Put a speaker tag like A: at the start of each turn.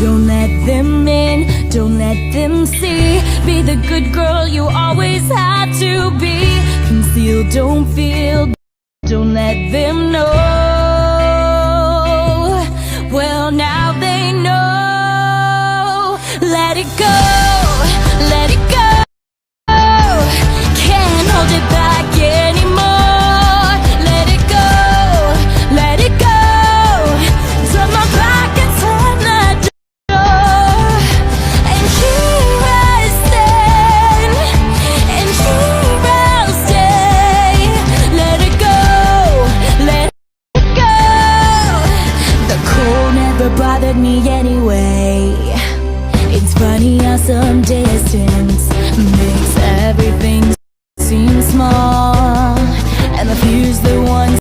A: Don't let them in, don't let them see. Be the good girl you always had to be. Conceal, don't feel, don't let them know. Well, now they know. Let it go, let it go. Can't hold it back anymore. Let it go, let it go. Turn my back and slam that door. And here I stand, and here I'll stay. Let it go, let it go. The cold never bothered me anyway. It's funny how some distance makes everything seem small.